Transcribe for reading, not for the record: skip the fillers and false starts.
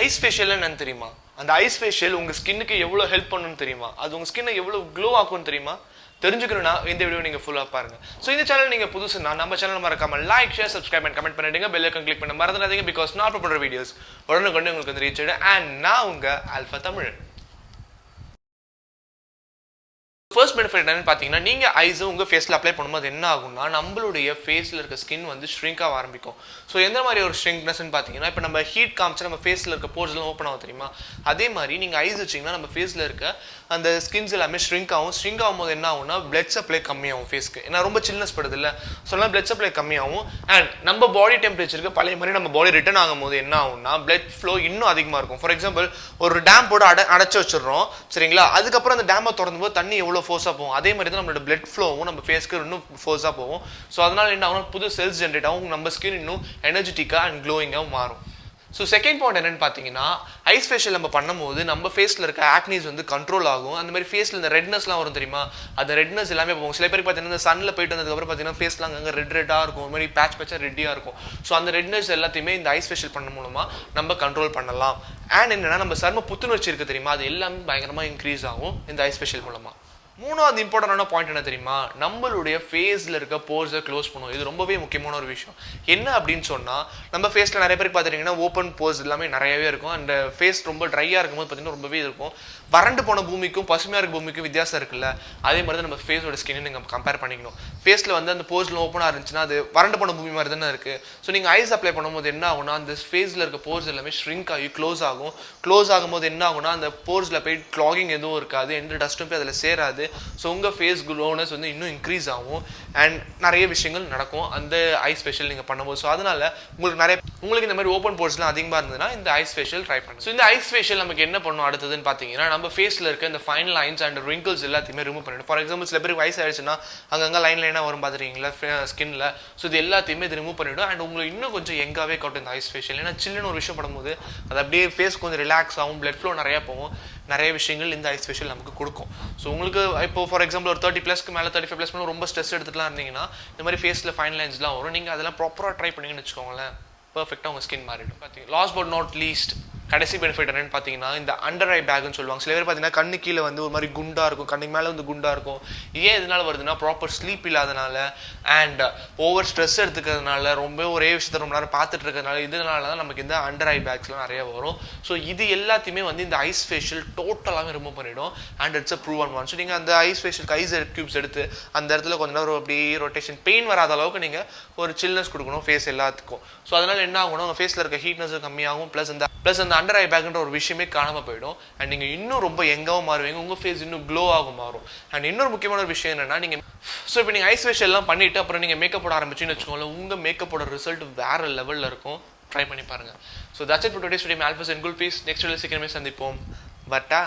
Ice facial என்னன்னு தெரியுமா? அந்த ஐஸ் ஃபேஷியல் உங்க ஸ்கின்னுக்கு எவ்வளவு ஹெல்ப் பண்ணுன்னு தெரியுமா? அது உங்க ஸ்கின்னை எவ்வளவு க்ளோ ஆக்கும் தெரியுமா? தெரிஞ்சுக்கணும்னா இந்த வீடியோ நீங்க ஃபுல்லா பாருங்க. சோ இந்த சேனல் நீங்க புதுசுனா நம்ம சேனல் மறக்காம like, share, subscribe and comment பண்ணிடுங்க. பெல் ஐகான் கிளிக் பண்ண மறந்துடாதீங்க. பிகாஸ் நான் அப்லோட் பண்ற வீடியோஸ் உடனுக்குடன் உங்களுக்கு வந்து ரீச் ஆயிடும். அண்ட் நான் உங்க ஆல்ஃபா தமிழ். ஃபர்ஸ்ட் பெனிஃபிட் என்னன்னு பார்த்தீங்கன்னா, நீங்கள் ஐஸை உங்கள் ஃபேஸில் அப்ளை பண்ணும்போது என்ன ஆகும்னா, நம்மளுடைய ஃபேஸில் இருக்க ஸ்கின் வந்து ஷ்ரிங்க் ஆக ஆரம்பிக்கும். ஸோ எந்த மாதிரி ஒரு ஷ்ரிங்க்னஸ்ன்னு பார்த்தீங்கன்னா, இப்போ நம்ம ஹீட் காமிச்சு நம்ம ஃபேஸில் இருக்க போர்ஸ்லாம் ஓப்பன் ஆகும் தெரியுமா? அதே மாதிரி நீங்கள் ஐஸ் வச்சிங்கன்னா நம்ம ஃபேஸில் இருக்க அந்த ஸ்கின்ஸ் எல்லாமே ஷ்ரிங்க் ஆகும். ஷ்ரிங்க் ஆகும்போது என்ன ஆகும்னா, பிளட் சப்ளை கம்மியாகும் ஃபேஸ்க்கு. ஏன்னா ரொம்ப சில்னஸ் படுது இல்லை, ஸோ அதனால் பிளட் சப்ளை கம்மியாகும். அண்ட் நம்ம பாடி டெம்பரேச்சருக்கு பழைய மாதிரி நம்ம பாடி ரிட்டர்ன் ஆகும்போது என்ன ஆகும்னா, பிளட் ஃப்ளோ இன்னும் அதிகமாக இருக்கும். ஃபார் எக்ஸாம்பிள், ஒரு டேம் போட்டு அடைச்சி வச்சிடுறோம் சரிங்களா? அதுக்கப்புறம் அந்த டேமை திறந்து போது தண்ணி எவ்வளோ ஃபோர்ஸாக போகும், அதே மாதிரி தான் நம்மளோட பிளட் ஃப்ளோவும் நம்ம ஃபேஸ்க்கு இன்னும் ஃபோர்ஸாக போகும். ஸோ அதனால என்ன ஆகும், புது செல்ஸ் ஜென்ரேட் ஆகும், நம்ம ஸ்கின் இன்னும் எனர்ஜெட்டிக்காக அண்ட் க்ளோயிங்காக மாறும். ஸோ செகண்ட் பாயிண்ட் என்னன்னு பார்த்தீங்கன்னா, ஐஸ் ஃபேஷியல் நம்ம பண்ணும்போது நம்ம ஃபேஸில் இருக்க ஆக்னிஸ் வந்து கண்ட்ரோல் ஆகும். அந்த மாதிரி ஃபேஸில் இந்த ரெட்னஸ்லாம் வரும் தெரியுமா? அந்த ரெட்னஸ் எல்லாமே போகும். சில பேருக்கு பார்த்தீங்கன்னா இந்த சன்னில் போயிட்டு வந்ததுக்கப்புறம் பார்த்தீங்கன்னா ஃபேஸ்லாம் அங்கே ரெட்டாக இருக்கும், ஒரு மாதிரி பேட்சாக ரெட்டியாக இருக்கும். ஸோ அந்த ரெட்னஸ் எல்லாத்தையுமே இந்த ஐஸ் ஃபேஷியல் பண்ண மூலமாக நம்ம கண்ட்ரோல் பண்ணலாம். அண்ட் என்னன்னா, நம்ம சர்ம புத்துணர்ச்சி இருக்குது தெரியுமா, அது எல்லாமே பயங்கரமாக இன்க்ரீஸ் ஆகும் இந்த ஐஸ் ஃபேஷியல் மூலமாக. மூணாவது இம்பார்ட்டன்டான பாயிண்ட் என்ன தெரியுமா? நம்மளுடைய ஃபேஸில் இருக்க போர்ஸை க்ளோஸ் பண்ணுவோம். இது ரொம்பவே முக்கியமான ஒரு விஷயம். என்ன அப்படின்னு சொன்னால், நம்ம ஃபேஸில் நிறைய பேருக்கு பார்த்துட்டிங்கன்னா ஓப்பன் போர்ஸ் எல்லாமே நிறையவே இருக்கும். அந்த ஃபேஸ் ரொம்ப ட்ரையாக இருக்கும்போது பார்த்தீங்கன்னா ரொம்பவே இருக்கும். வறண்டு போன பூமிக்கும் பசுமையாக இருக்க பூமிக்கும் வித்தியாசம் இருக்குல்ல, அதே மாதிரி தான் நம்ம ஃபேஸோட ஸ்கின்னு நீங்கள் கம்பேர் பண்ணிக்கணும். ஃபேஸில் வந்து அந்த போர்ஸ்லாம் ஓப்பனாக இருந்துச்சுன்னா அது வறண்டு போன பூமி மாதிரி தானே இருக்குது. ஸோ நீங்கள் ஐஸ் அப்ளை பண்ணும்போது என்ன ஆகும்னா, அந்த ஃபேஸில் இருக்க போர்ஸ் எல்லாமே ஷ்ரிங்க் ஆகி க்ளோஸ் ஆகும். க்ளோஸ் ஆகும்போது என்ன ஆகும்னா, அந்த போர்ஸில் போய் கிளாகிங் எதுவும் இருக்காது, எந்த டஸ்ட்டும் போய் அதில் சேராது. ஸோ உங்கள் ஃபேஸ் க்ளோனஸ் வந்து இன்னும் இன்க்ரீஸ் ஆகும். அண்ட் நிறைய விஷயங்கள் நடக்கும் அந்த ஐஸ் ஃபேஷியல் நீங்கள் பண்ணும்போது. ஸோ அதனால உங்களுக்கு இந்த மாதிரி ஓப்பன் போர்ஸ்லாம் அதிகமாக இருந்ததுன்னா இந்த ஐஸ் ஃபேஷியல் ட்ரை பண்ணுங்க. ஸோ இந்த ஐஸ் ஃபேஷியல் நமக்கு என்ன பண்ணும் அடுத்ததுன்னு பார்த்தீங்கன்னா, நம்ம ஃபேஸில் இருக்க இந்த ஃபைன் லைன்ஸ் அண்ட் ரிங்கிள்ஸ் எல்லாத்தையுமே ரிமூவ் பண்ணிடும். ஃபார் எக்ஸாம்பிள், சில பேருக்கு வயசு ஆயிடுச்சுன்னா அங்கங்கே லைனாக வரும் பார்த்துருக்கீங்களா ஸ்கின்ல. ஸோ இது எல்லாத்தையுமே இது ரிமூவ் பண்ணிவிடும். அண்ட் உங்களுக்கு இன்னும் கொஞ்சம் எங்காவே காட்டும் இந்த ஐஸ் ஃபேஷியல். ஏன்னா சில்லுன்னு ஒரு விஷயம் பண்ணும்போது அது அப்படியே ஃபேஸ் கொஞ்சம் ரிலாக்ஸ் ஆகும், பிளட் ஃப்ளோ நிறையா போகும். நிறைய விஷயங்கள் இந்த ஐஸ் ஃபேஷியல் நமக்கு கொடுக்கும். ஸோ உங்களுக்கு இப்போ ஃபார் எக்ஸாம்பிள் ஒரு 30+ மேலே 35+ மேலே ரொம்ப ஸ்ட்ரெஸ் எடுத்துட்டுலாம் இருந்தீங்கன்னா இந்த மாதிரி ஃபேஸில் ஃபைன் லைன்ஸ்லாம் வரும். நீங்கள் அதெல்லாம் ப்ராப்பராக ட்ரை பண்ணிங்கன்னு வச்சுக்கோங்களேன், பர்ஃபெக்டாக உங்கள் ஸ்கின் மாறிடும். பார்த்தீங்க, லாஸ்ட் பட் நாட் லீஸ்ட் கடைசி பெனிஃபிட் என்னன்னு பார்த்தீங்கன்னா, இந்த அண்டர் ஐ பேக்னு சொல்லுவாங்க. சில பேர் பார்த்தீங்கன்னா கண்ணு கீழே வந்து ஒரு மாதிரி குண்டாக இருக்கும், கண்ணுக்கு மேலே வந்து குண்டாக இருக்கும். ஏன் இதனால வருதுன்னா, ப்ராப்பர் ஸ்லீப் இல்லாதனால அண்ட் ஓவர் ஸ்ட்ரெஸ் எடுத்துக்கிறதுனால, ரொம்ப ஒரே விஷயத்தை ரொம்ப நேரம் பார்த்துட்டு இருக்கிறதுனால, இதனால தான் நமக்கு இந்த அண்டர் ஐ பேக்ஸ்லாம் நிறைய வரும். ஸோ இது எல்லாத்தையுமே வந்து இந்த ஐஸ் ஃபேஷியல் டோட்டலாகவே ரிமூவ் பண்ணிடும். And it's a proven one. So நீங்கள் அந்த ஐஸ் ஃபேஷியலுக்கு ஐஸ் க்யூப்ஸ் எடுத்து அந்த இடத்துல கொஞ்ச நேரம் அப்படியே ரொட்டேஷன், பெயின் வராத அளவுக்கு நீங்கள் ஒரு சில்னஸ் கொடுக்கணும் ஃபேஸ் எல்லாத்துக்கும். ஸோ அதனால் என்ன ஆகணும், உங்கள் ஃபேஸில் இருக்க ஹீட்னஸ் கம்மியாகும். ப்ளஸ் அந்த அண்டர் ஐ பேக்ன்ற ஒரு விஷயமே காணாமல் போயிடும். அண்ட் நீங்கள் இன்னும் ரொம்ப எங்காவும் மாறுவீங்க, உங்கள் ஃபேஸ் இன்னும் க்ளோ ஆகும் மாறும். அண்ட் இன்னொரு முக்கியமான ஒரு விஷயம் என்னன்னா, நீங்கள் இப்போ நீங்கள் ஐஸ் ஃபேஷியல்லாம் பண்ணிட்டு அப்புறம் நீங்கள் மேக்கப் போட ஆரம்பிச்சுன்னு வச்சுக்கோங்களேன், உங்கள் மேக்கப்போட ரிசல்ட் வேற லெவலில் இருக்கும். ட்ரை பண்ணி பாருங்க. So that's it for today's video. My alfies and kulfis. Next வீடியோவில் சீக்கிரமே சந்திப்போம். பட்டா